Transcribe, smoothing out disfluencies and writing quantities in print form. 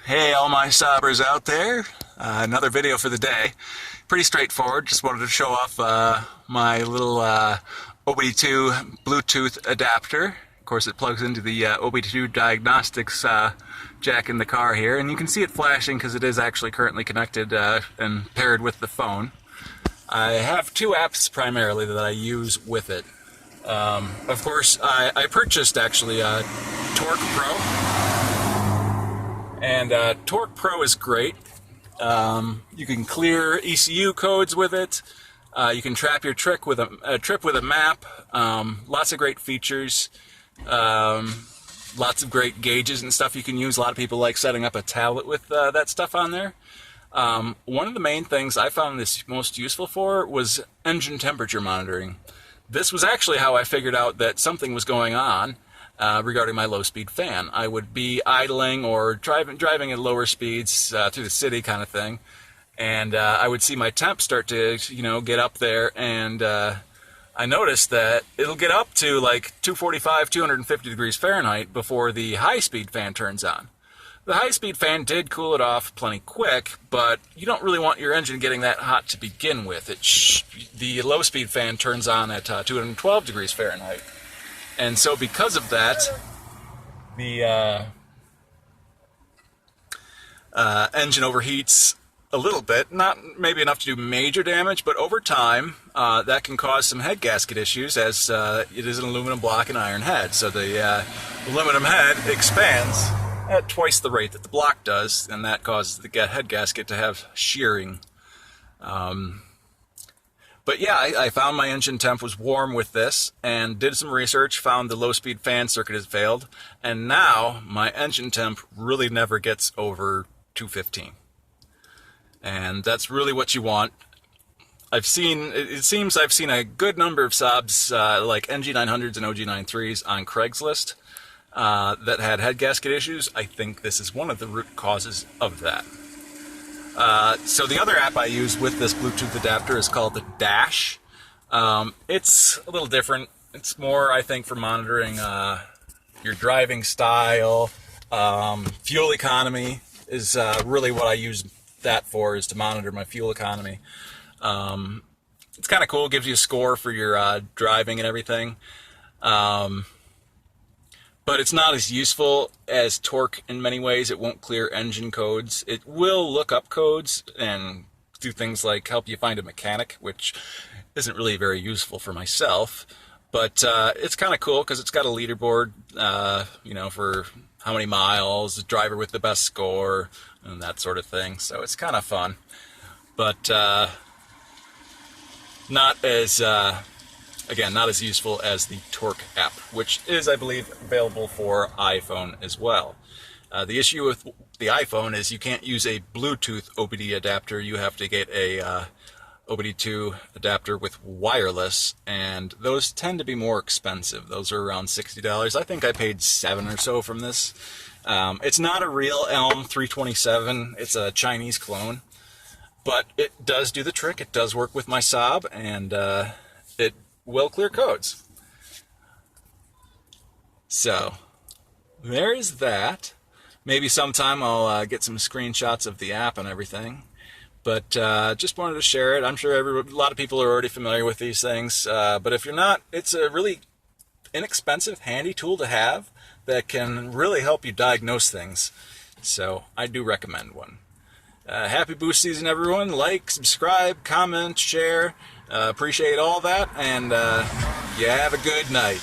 Hey, all my saabers out there. Another video for the day. Pretty straightforward. Just wanted to show off my little obd2 Bluetooth adapter. Of course, it plugs into the obd2 diagnostics jack in the car here, and you can see it flashing because it is actually currently connected and paired with the phone. I have two apps primarily that I use with it. Of course, I purchased actually Torque Pro. And Torque Pro is great. You can clear ECU codes with it. You can trap your trip with a map. Lots of great features. Lots of great gauges and stuff you can use. A lot of people like setting up a tablet with that stuff on there. One of the main things I found this most useful for was engine temperature monitoring. This was actually how I figured out that something was going on. Regarding my low-speed fan. I would be idling or driving at lower speeds through the city kind of thing, and I would see my temp start to, get up there, and I noticed that it'll get up to like 245, 250 degrees Fahrenheit before the high-speed fan turns on. The high-speed fan did cool it off plenty quick, but you don't really want your engine getting that hot to begin with. The low-speed fan turns on at 212 degrees Fahrenheit. And so because of that, the engine overheats a little bit, not maybe enough to do major damage, but over time that can cause some head gasket issues, as it is an aluminum block and iron head. So the aluminum head expands at twice the rate that the block does, and that causes the head gasket to have shearing. But yeah, I found my engine temp was warm with this, and did some research, found the low-speed fan circuit has failed, and now my engine temp really never gets over 215. And that's really what you want. It seems I've seen a good number of Saabs, like NG900s and OG93s on Craigslist that had head gasket issues. I think this is one of the root causes of that. So the other app I use with this Bluetooth adapter is called the Dash. It's a little different. It's more, I think, for monitoring your driving style. Fuel economy is really what I use that for, is to monitor my fuel economy. It's kind of cool. It gives you a score for your driving and everything. But it's not as useful as Torque in many ways. It won't clear engine codes. It will look up codes and do things like help you find a mechanic, which isn't really very useful for myself. But it's kind of cool because it's got a leaderboard, for how many miles, the driver with the best score, and that sort of thing. So it's kind of fun. But not as... Again, not as useful as the Torque app, which is, I believe, available for iPhone as well. The issue with the iPhone is you can't use a Bluetooth OBD adapter. You have to get a OBD2 adapter with wireless, and those tend to be more expensive. Those are around $60. I think I paid $7 or so from this. It's not a real ELM327. It's a Chinese clone, but it does do the trick. It does work with my saab, and it will clear codes. So there is that. Maybe sometime I'll get some screenshots of the app and everything, but just wanted to share it. I'm sure a lot of people are already familiar with these things, but if you're not, it's a really inexpensive, handy tool to have that can really help you diagnose things. So I do recommend one. Happy boost season, everyone. Like, subscribe, comment, share. Appreciate all that, and you have a good night.